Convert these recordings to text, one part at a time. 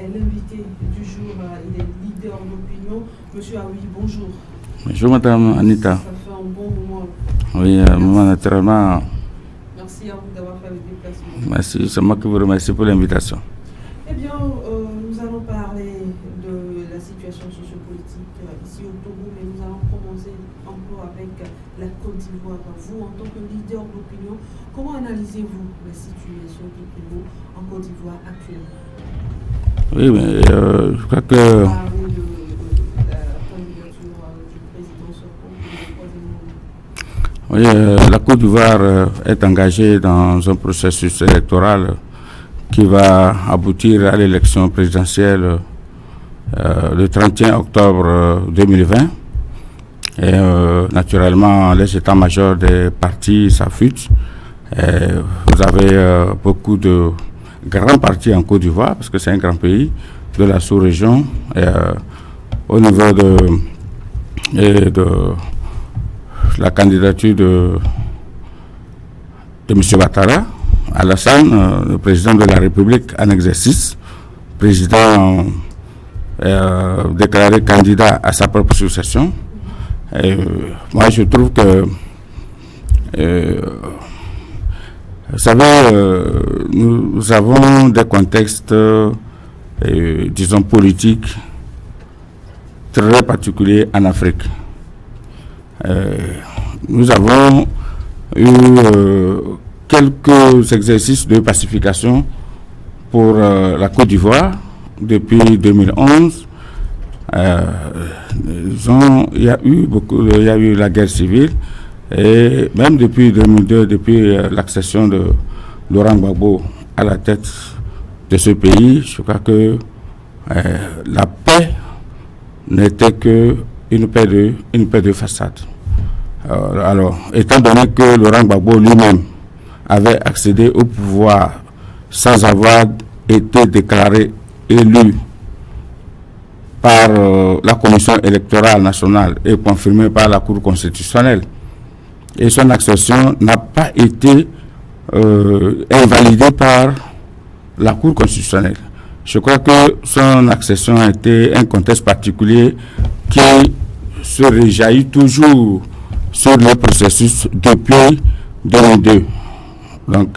l'invité du jour, il est leader d'opinion. Monsieur Aoui, bonjour. Bonjour Madame Anita. Ça fait un bon moment. Oui, un moment naturellement. Merci à vous d'avoir fait le déplacement. Merci, c'est moi qui vous remercie pour l'invitation. Eh bien, nous allons parler de la situation sociopolitique ici au Togo, mais nous allons commencer un peu avec la Côte d'Ivoire. Vous, en tant que leader d'opinion, comment analysez-vous la situation du Togo en Côte d'Ivoire actuellement? Oui, mais je crois que Parler de la candidature du président Sokho pour le troisième mandat. oui, la Côte d'Ivoire est engagée dans un processus électoral qui va aboutir à l'élection présidentielle le 31 octobre 2020. Et naturellement, les états-majors des partis s'affûtent. Vous avez beaucoup de grands partis en Côte d'Ivoire, parce que c'est un grand pays de la sous-région. Au niveau de la candidature de M. Ouattara, Alassane, le président de la République en exercice, président déclaré candidat à sa propre succession. Moi, je trouve que, vous savez, nous avons des contextes, disons, politiques très particuliers en Afrique. Nous avons eu quelques exercices de pacification pour la Côte d'Ivoire depuis 2011. Il y a eu la guerre civile, et même depuis 2002, depuis l'accession de Laurent Gbagbo à la tête de ce pays, je crois que la paix n'était qu'une paix de façade. Alors, étant donné que Laurent Gbagbo lui-même avait accédé au pouvoir sans avoir été déclaré élu par la Commission électorale nationale et confirmé par la Cour constitutionnelle, et son accession n'a pas été invalidée par la Cour constitutionnelle. Je crois que son accession a été un contexte particulier qui se réjaillit toujours sur le processus depuis 2002. Donc,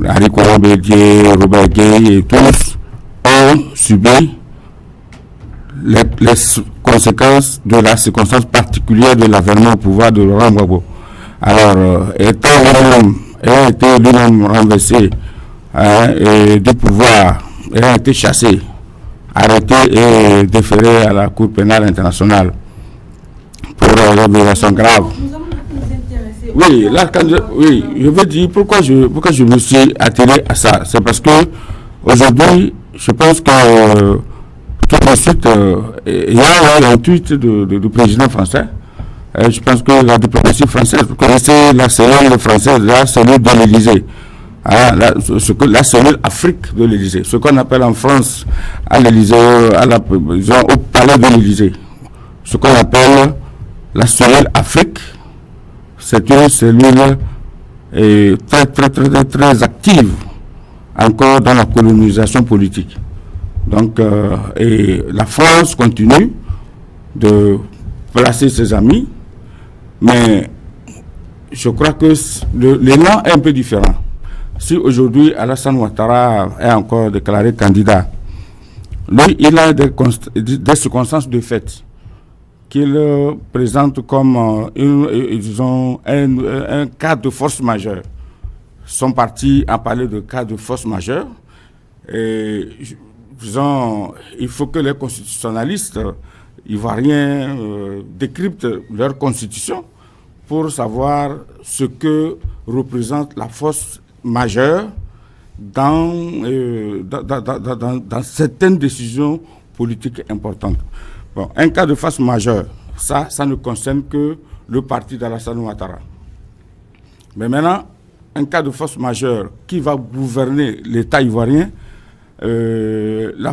Henri Coron-Bédier, Robert Gueye et tous ont subi les conséquences de la circonstance particulière de l'avènement au pouvoir de Laurent Gbagbo. Alors, ayant été lui-même renversé du pouvoir, ayant été chassé, arrêté et déféré à la Cour pénale internationale pour des violations graves. Oui, là, oui, je veux dire pourquoi je me suis attiré à ça. C'est parce que aujourd'hui, je pense que tout de suite, il y a un tweet du président français. Je pense que la diplomatie française, vous connaissez la cellule française, la cellule de l'Élysée. La cellule Afrique de l'Élysée. Ce qu'on appelle en France, à l'Élysée, au palais de l'Élysée. Ce qu'on appelle la cellule Afrique. C'est une cellule très active encore dans la colonisation politique. Donc, et la France continue de placer ses amis, mais je crois que l'élan est un peu différent. Si aujourd'hui Alassane Ouattara est encore déclaré candidat, lui, il a des circonstances de fait qu'il présente comme un cas de force majeure. Son parti a parlé de cas de force majeure. Et il faut que les constitutionnalistes ivoiriens décryptent leur constitution pour savoir ce que représente la force majeure dans certaines décisions politiques importantes. Bon, un cas de force majeure, ça ne concerne que le parti d'Alassane Ouattara. Mais maintenant, un cas de force majeure qui va gouverner l'État ivoirien, la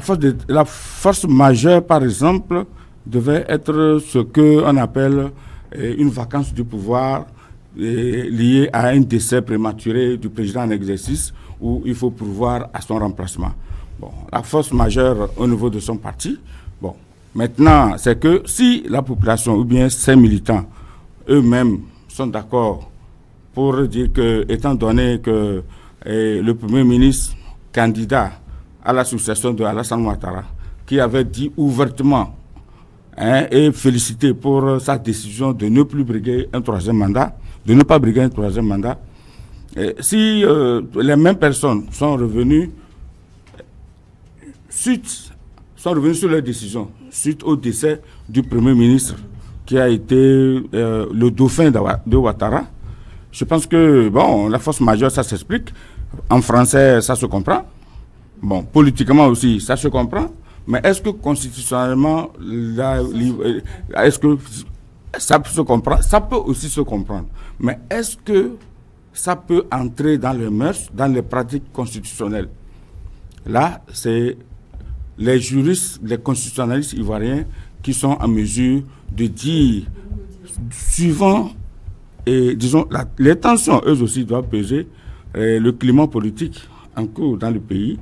force majeure, par exemple, devait être ce qu'on appelle une vacance du pouvoir liée à un décès prématuré du président en exercice, où il faut pourvoir à son remplacement. Bon, la force majeure au niveau de son parti. Bon, maintenant, c'est que si la population ou bien ses militants eux-mêmes sont d'accord pour dire que, étant donné que le Premier ministre candidat à la succession de Alassane Ouattara, qui avait dit ouvertement et félicité pour sa décision de ne plus briguer un troisième mandat, de ne pas briguer un troisième mandat, si les mêmes personnes sont revenues sur leur décision, suite au décès du Premier ministre qui a été le dauphin de Ouattara, je pense que, bon, la force majeure, ça s'explique. En français, ça se comprend. Bon, politiquement aussi, ça se comprend. Mais est-ce que constitutionnellement, est-ce que ça se comprend? Ça peut aussi se comprendre. Mais est-ce que ça peut entrer dans les mœurs, dans les pratiques constitutionnelles? Là, c'est les juristes, les constitutionnalistes ivoiriens qui sont en mesure de dire, suivant, et disons, les tensions, eux aussi, doivent peser le climat politique en cours dans le pays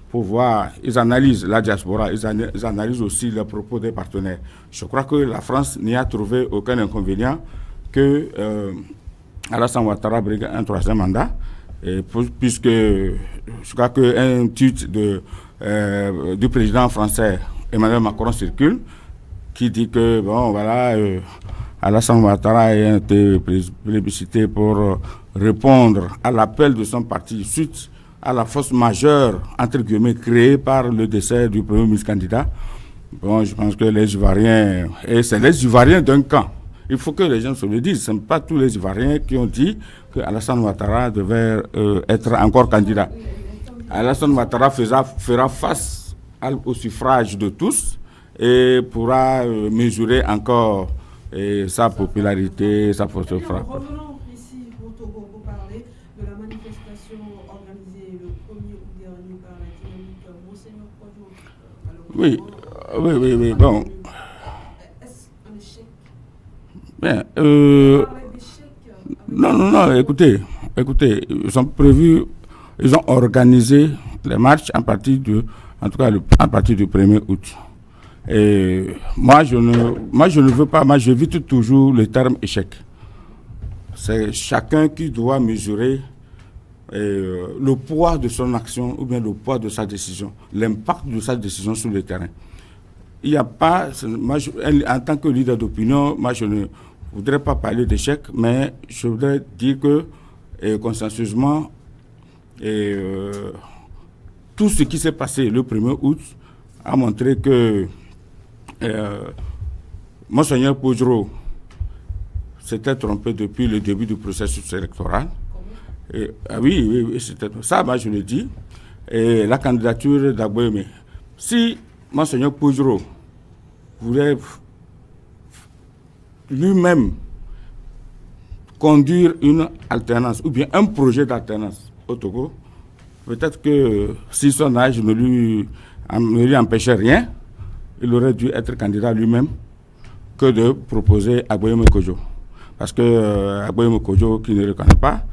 pour voir, ils analysent la diaspora, ils analysent aussi les propos des partenaires. Je crois que la France n'y a trouvé aucun inconvénient que Alassane Ouattara brigue un troisième mandat, puisque je crois qu'un tweet du président français Emmanuel Macron circule, qui dit que, bon, voilà, Alassane Ouattara a été plébiscité pour répondre à l'appel de son parti suite à la force majeure, entre guillemets, créée par le décès du Premier ministre candidat. Bon, je pense que les Ivoiriens, et c'est les Ivoiriens d'un camp. Il faut que les gens se le disent. Ce ne sont pas tous les Ivoiriens qui ont dit que Alassane Ouattara devait être encore candidat. Alassane Ouattara fera face au suffrage de tous et pourra mesurer encore sa popularité, sa force de frappe. Revenons ici au Togo pour parler de la manifestation organisée le 1er août dernier par la dynamique Monseigneur Kodjo. Oui, bon. Est-ce un échec? Bien, non, écoutez, ils ont organisé les marches à partir du 1er août. Et moi, je ne veux pas, j'évite toujours le terme échec. C'est chacun qui doit mesurer le poids de son action ou bien le poids de sa décision, l'impact de sa décision sur le terrain. Il n'y a pas, en tant que leader d'opinion, moi je ne voudrais pas parler d'échec, mais je voudrais dire que consensueusement, tout ce qui s'est passé le 1er août a montré que Monseigneur Podjro s'était trompé depuis le début du processus électoral. Oui, c'était ça, moi je le dis. Et la candidature d'Agboyeme. Si Monseigneur Podjro voulait lui-même conduire une alternance ou bien un projet d'alternance au Togo, peut-être que si son âge ne lui empêchait rien, il aurait dû être candidat lui-même que de proposer Agboyeme Kodjo. Parce que Agboyeme Kodjo, qui ne le connaît pas,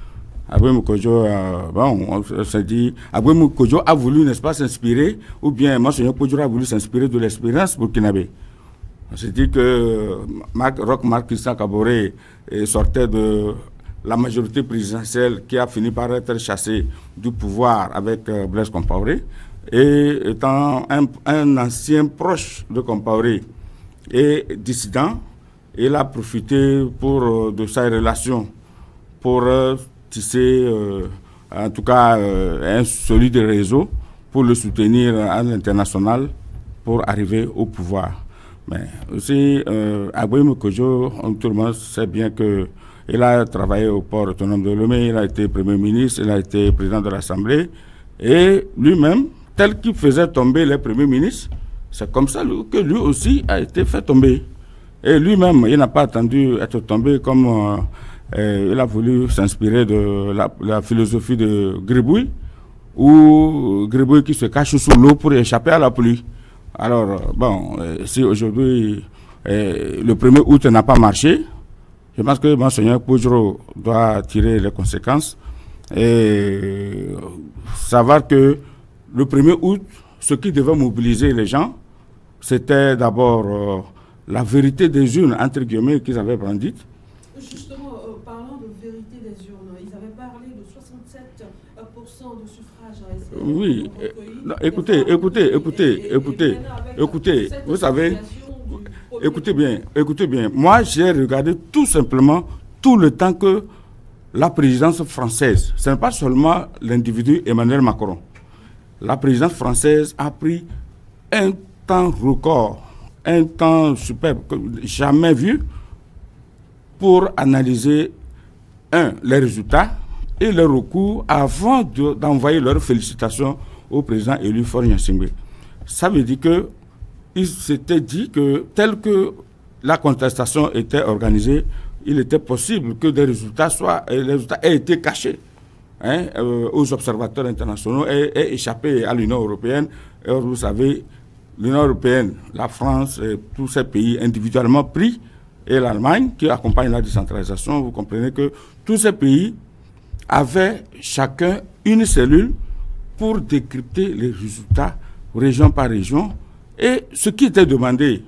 Agboyeme Kodjo, on s'est dit, Agboyeme Kodjo a voulu, n'est-ce pas, s'inspirer, ou bien Monseigneur Podjro a voulu s'inspirer de l'expérience burkinabé. On s'est dit que Marc Christian Kaboré sortait de la majorité présidentielle qui a fini par être chassée du pouvoir avec Blaise Compaoré, et étant un ancien proche de Compaoré et dissident, il a profité de sa relation pour tisser en tout cas un solide réseau pour le soutenir à l'international pour arriver au pouvoir. Mais aussi, Agboyeme Kodjo, tout le monde sait bien qu'il a travaillé au port autonome de Lomé, il a été Premier ministre, il a été président de l'Assemblée, et lui-même, tel qu'il faisait tomber les premiers ministres, c'est comme ça que lui aussi a été fait tomber. Et lui-même, il n'a pas attendu être tombé comme il a voulu s'inspirer de la philosophie de Gribouille, ou Gribouille qui se cache sous l'eau pour échapper à la pluie. Alors, bon, si aujourd'hui le 1er août n'a pas marché, je pense que Monseigneur Podjro doit tirer les conséquences et savoir que le 1er août, ce qui devait mobiliser les gens, c'était d'abord la vérité des urnes, entre guillemets, qu'ils avaient brandite. Justement, parlant de vérité des urnes, ils avaient parlé de 67% de suffrages. Oui, écoutez, vous savez, écoutez bien. Moi, j'ai regardé tout simplement tout le temps que la présidence française, ce n'est pas seulement l'individu Emmanuel Macron. La présidence française a pris un temps record, un temps superbe, jamais vu, pour analyser, les résultats et les recours avant d'envoyer leurs félicitations au président élu Faure Gnassingbé. Ça veut dire qu'il s'était dit que, tel que la contestation était organisée, il était possible que les résultats aient été cachés aux observateurs internationaux et échappés à l'Union européenne. Et vous savez, l'Union européenne, la France, et tous ces pays individuellement pris, et l'Allemagne qui accompagne la décentralisation, vous comprenez que tous ces pays avaient chacun une cellule pour décrypter les résultats région par région. Et ce qui était demandé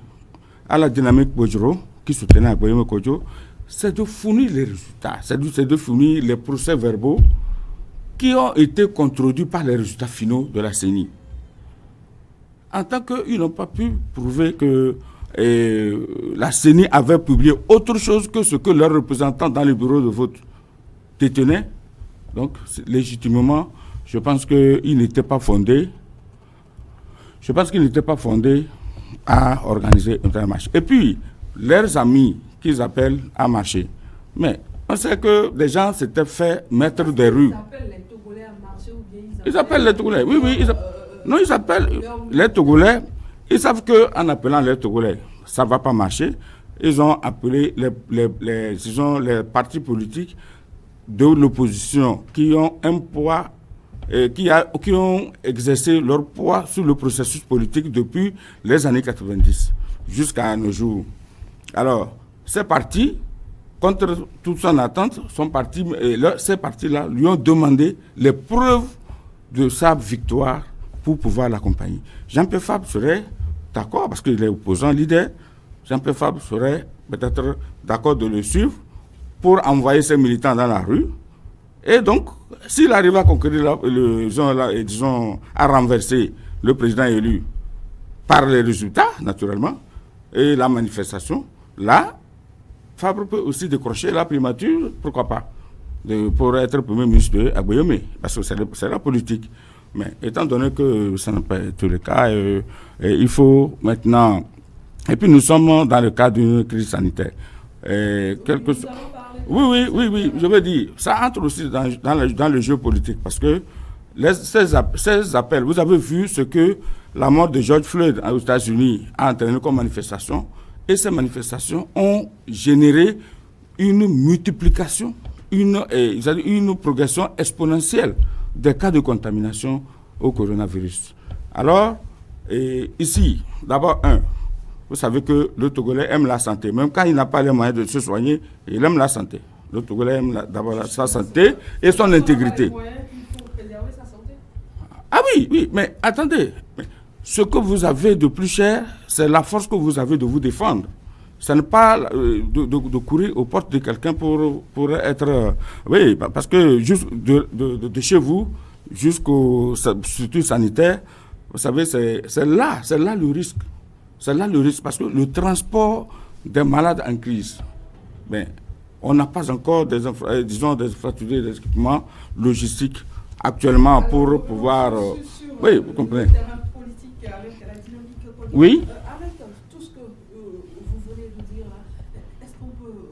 à la dynamique Bojoro, qui soutenait Agboyeme Kodjo, c'est de fournir les résultats, c'est de fournir les procès-verbaux qui ont été contredits par les résultats finaux de la CENI. En tant qu'ils n'ont pas pu prouver que la CENI avait publié autre chose que ce que leurs représentants dans le bureau de vote détenaient, donc légitimement, je pense qu'il n'était pas fondé. Je pense qu'il n'était pas fondé à organiser un tel marché. Et puis, leurs amis qu'ils appellent à marcher. Mais on sait que des gens s'étaient fait mettre des rues. Ils appellent les Togolais à marcher ou bien ils appellent les Togolais, oui. Non, ils appellent les Togolais. Ils savent qu'en appelant les Togolais, ça ne va pas marcher. Ils ont appelé les partis politiques de l'opposition qui ont un poids, qui ont exercé leur poids sur le processus politique depuis les années 90 jusqu'à nos jours. Alors, ces partis, contre toute son attente, ces partis-là lui ont demandé les preuves de sa victoire pour pouvoir l'accompagner. Jean-Pierre Fabre serait d'accord, parce qu'il est opposant leader, Jean-Pierre Fabre serait peut-être d'accord de le suivre pour envoyer ses militants dans la rue. Et donc, s'il arrive à conquérir, disons, à renverser le président élu par les résultats, naturellement, et la manifestation, là, Fabre peut aussi décrocher la primature, pourquoi pas, pour être premier ministre de Agboyeme, parce que c'est la politique. Mais étant donné que ça n'a pas été le cas, il faut maintenant... Et puis nous sommes dans le cadre d'une crise sanitaire. Oui, je veux dire, ça entre aussi dans le jeu politique, parce que ces appels, vous avez vu ce que la mort de George Floyd aux États-Unis a entraîné comme manifestation, et ces manifestations ont généré une multiplication, une progression exponentielle des cas de contamination au coronavirus. Alors, ici, d'abord, vous savez que le Togolais aime la santé. Même quand il n'a pas les moyens de se soigner, il aime la santé. Le Togolais aime d'abord sa santé et son intégrité. Ah oui, mais attendez. Ce que vous avez de plus cher, c'est la force que vous avez de vous défendre. Ce n'est pas de courir aux portes de quelqu'un pour être... oui, parce que juste de chez vous jusqu'aux structures sanitaires, vous savez, c'est là le risque. C'est là le risque, parce que le transport des malades en crise, on n'a pas encore des infrastructures, des équipements logistiques actuellement pour pouvoir... oui, vous comprenez. Oui. Avec tout ce que vous venez de dire, est-ce qu'on peut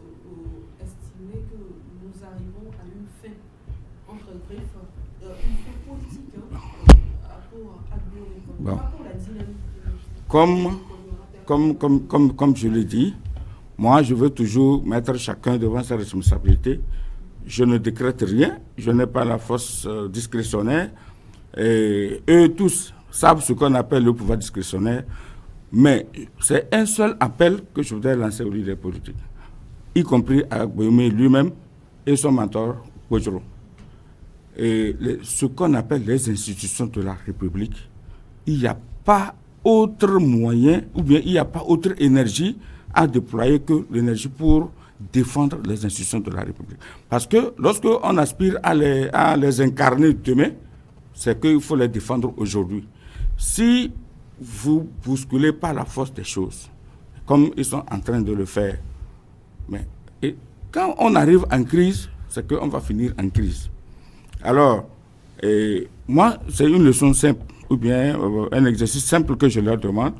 estimer que nous arrivons à une fin, entre griffes, une fin politique pour Agboyeme, pas pour la dynamique? Comme je l'ai dit, moi je veux toujours mettre chacun devant sa responsabilité. Je ne décrète rien, je n'ai pas la force discrétionnaire. Et eux tous savent ce qu'on appelle le pouvoir discrétionnaire. Mais c'est un seul appel que je voudrais lancer aux leaders politiques, y compris à Agboyeme lui-même et son mentor, Bojoro. Et ce qu'on appelle les institutions de la République il n'y a pas autre moyen, ou bien il n'y a pas autre énergie à déployer que l'énergie pour défendre les institutions de la République. Parce que lorsqu'on aspire à les incarner demain, c'est qu'il faut les défendre aujourd'hui. Si vous bousculez par la force des choses, comme ils sont en train de le faire, et quand on arrive en crise, c'est qu'on va finir en crise. Alors, moi, c'est une leçon simple, ou bien un exercice simple que je leur demande.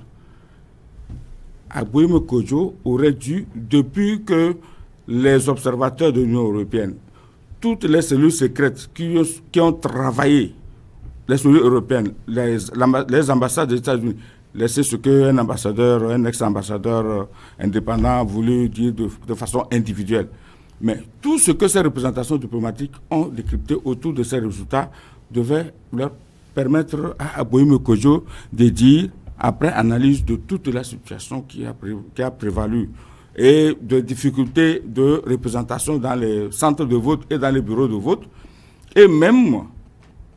Abouyeme Kodjo aurait dû, depuis que les observateurs de l'Union européenne, toutes les cellules secrètes qui ont travaillé, les cellules européennes, les ambassades des États-Unis, laisser ce qu'un ambassadeur, un ex-ambassadeur indépendant a voulu dire de façon individuelle. Mais tout ce que ces représentations diplomatiques ont décrypté autour de ces résultats devait leur permettre à Abouyeme Kodjo de dire, après analyse de toute la situation qui a prévalu et de difficultés de représentation dans les centres de vote et dans les bureaux de vote, et même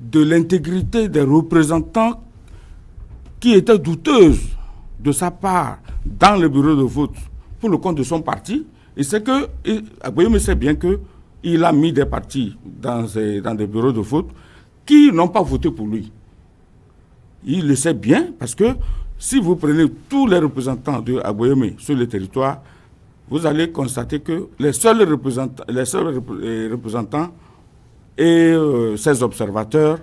de l'intégrité des représentants qui étaient douteuses de sa part dans le bureau de vote pour le compte de son parti. Et c'est que Abouyeme sait bien qu'il a mis des partis dans des bureaux de vote qui n'ont pas voté pour lui. Il le sait bien parce que si vous prenez tous les représentants de Abouyeme sur le territoire, vous allez constater que les seuls représentants et ces observateurs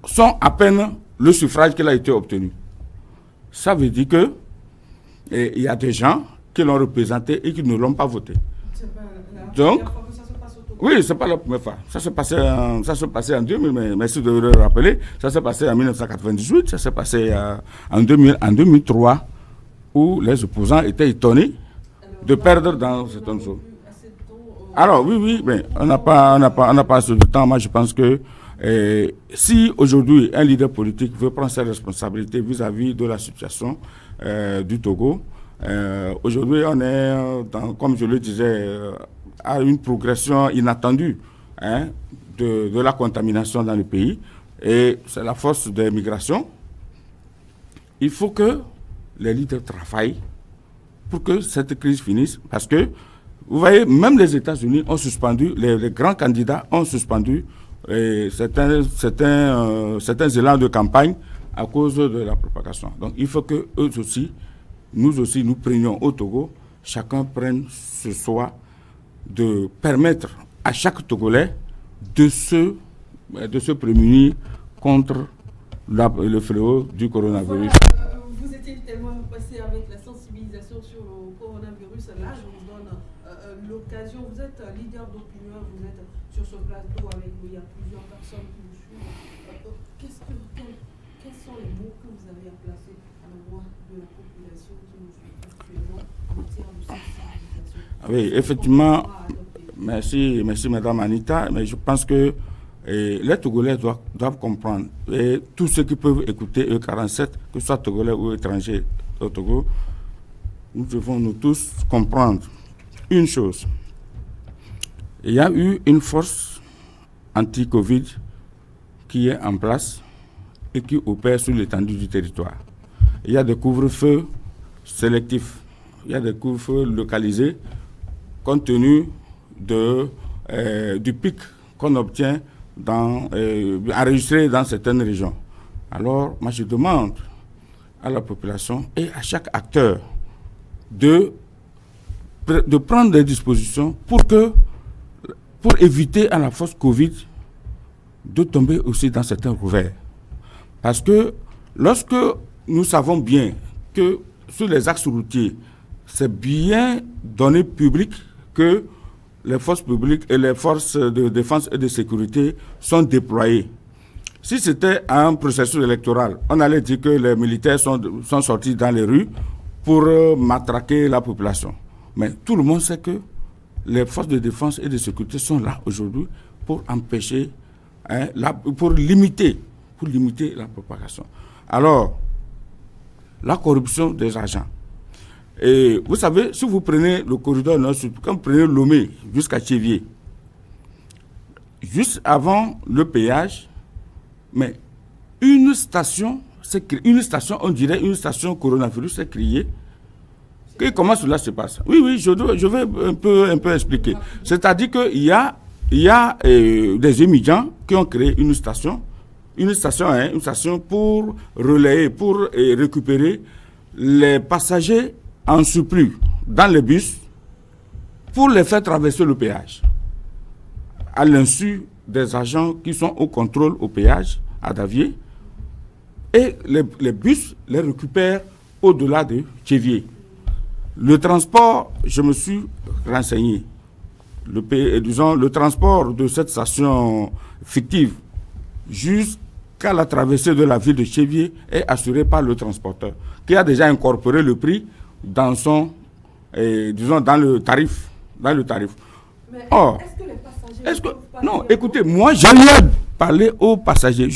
sont à peine le suffrage qu'il a été obtenu. Ça veut dire que il y a des gens qui l'ont représenté et qui ne l'ont pas voté. Donc, oui, c'est pas la première fois. Ça s'est passé en 2000, mais merci de le rappeler. Ça s'est passé en 1998, ça s'est passé en 2003, où les opposants étaient étonnés de perdre dans cette zone. Alors, oui, mais on n'a pas assez de temps. Moi, je pense que si aujourd'hui un leader politique veut prendre ses responsabilités vis-à-vis de la situation du Togo, aujourd'hui on est, comme je le disais, à une progression inattendue de la contamination dans le pays, et c'est la force des migrations. Il faut que les leaders travaillent pour que cette crise finisse, parce que vous voyez, même les États-Unis ont suspendu, les grands candidats ont suspendu certains élans de campagne à cause de la propagation. Donc il faut que nous aussi, nous prenions au Togo, chacun prenne ce soin de permettre à chaque Togolais de se prémunir contre le fléau du coronavirus. Voilà, vous étiez tellement passé avec la sensibilisation sur le coronavirus. Là, je vous donne l'occasion. Vous êtes leader d'opinion, vous êtes sur ce plateau avec nous. Il y a plusieurs personnes qui vous suivent. Quels sont les mots que vous avez à placer à l'endroit de la population qui nous suit actuellement en matière de sensibilisation? Oui, effectivement, merci Madame Anita, mais je pense que les Togolais doivent comprendre, et tous ceux qui peuvent écouter E47, que ce soit Togolais ou étrangers au Togo, nous devons nous tous comprendre une chose. Il y a eu une force anti-Covid qui est en place et qui opère sur l'étendue du territoire. Il y a des couvre-feux sélectifs, il y a des couvre-feux localisés compte tenu du pic qu'on obtient enregistré dans certaines régions. Alors, moi je demande à la population et à chaque acteur de prendre des dispositions pour éviter à la force Covid de tomber aussi dans certains revers. Parce que lorsque nous savons bien que sur les axes routiers, c'est bien donné public que les forces publiques et les forces de défense et de sécurité sont déployées. Si c'était un processus électoral, on allait dire que les militaires sont sortis dans les rues pour matraquer la population. Mais tout le monde sait que les forces de défense et de sécurité sont là aujourd'hui pour empêcher, pour limiter la propagation. Alors, la corruption des agents. Et vous savez, si vous prenez le corridor nord-sud, quand vous prenez Lomé jusqu'à Tchévier, juste avant le péage, mais une station, on dirait une station coronavirus, c'est créée. Comment cela se passe? Oui, je vais un peu expliquer. C'est-à-dire qu'il y a des émigrants qui ont créé une station pour relayer, pour récupérer les passagers en surplus dans les bus pour les faire traverser le péage, à l'insu des agents qui sont au contrôle au péage à Davier, et les bus les récupèrent au-delà de Tchévier. Le transport, je me suis renseigné, le transport de cette station fictive jusqu'à la traversée de la ville de Tchévier est assuré par le transporteur, qui a déjà incorporé le prix dans son, dans le tarif. Mais or, est-ce que les passagers non, écoutez, moi j'en ai parlé aux passagers.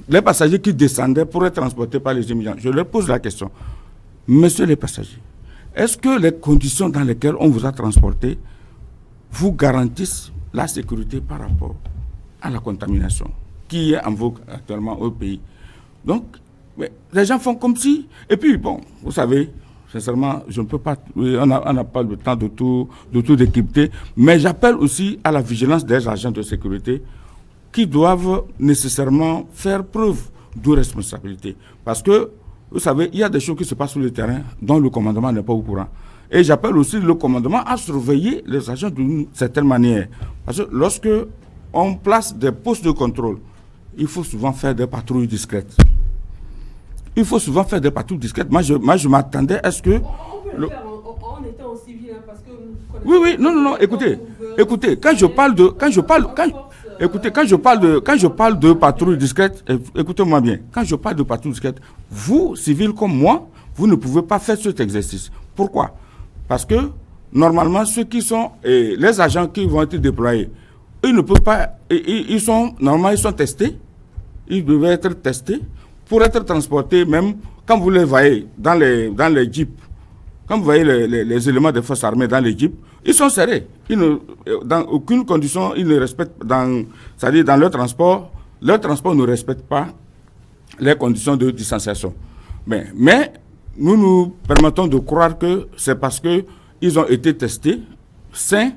Les passagers qui descendaient pour être transportés par les immigrants. Je leur pose la question. Messieurs les passagers, est-ce que les conditions dans lesquelles on vous a transporté vous garantissent la sécurité par rapport à la contamination qui est en vogue actuellement au pays? Donc, les gens font comme si... Et puis, bon, vous savez, sincèrement, je ne peux pas... On n'a pas le temps de tout décrypter, mais j'appelle aussi à la vigilance des agents de sécurité qui doivent nécessairement faire preuve de responsabilité. Parce que, vous savez, il y a des choses qui se passent sur le terrain dont le commandement n'est pas au courant. Et j'appelle aussi le commandement à surveiller les agents d'une certaine manière. Parce que lorsque on place des postes de contrôle, il faut souvent faire des patrouilles discrètes. Moi, je m'attendais à ce que... On peut le faire en étant en civil, hein, parce que... Oui, non, écoutez, quand je parle de patrouille discrète, écoutez-moi bien, quand je parle de patrouille discrète, vous, civils comme moi, vous ne pouvez pas faire cet exercice. Pourquoi? Parce que, normalement, ceux qui sont, les agents qui vont être déployés, ils ne peuvent pas, ils sont testés, ils devaient être testés pour être transportés, même quand vous les voyez dans les jeeps, quand vous voyez les éléments des forces armées dans les jeeps, ils sont serrés. Dans aucune condition, ils ne respectent, c'est-à-dire dans leur transport ne respecte pas les conditions de distanciation. Mais nous permettons de croire que c'est parce qu'ils ont été testés, sains,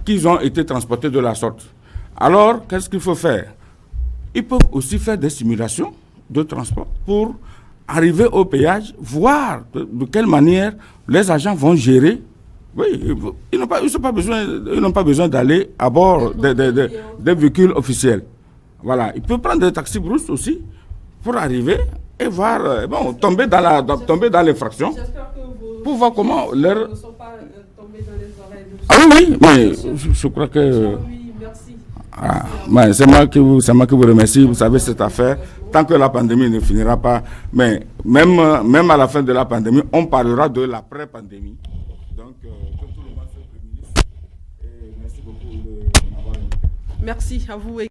qu'ils ont été transportés de la sorte. Alors, qu'est-ce qu'il faut faire? Ils peuvent aussi faire des simulations de transport pour arriver au péage, voir de quelle manière les agents vont gérer. Oui, ils n'ont pas besoin d'aller à bord des véhicules officiels. Voilà, ils peuvent prendre des taxis brousses aussi pour arriver et voir, tomber dans l'infraction pour voir comment leur... ne sont pas tombés dans les oreilles de... Ah oui, mais je crois que... Merci. C'est moi qui vous remercie. Vous savez, cette affaire, tant que la pandémie ne finira pas, mais même à la fin de la pandémie, on parlera de l'après-pandémie. Donc, que tout le monde se prémunisse. Et merci beaucoup de m'avoir invité. Merci à vous.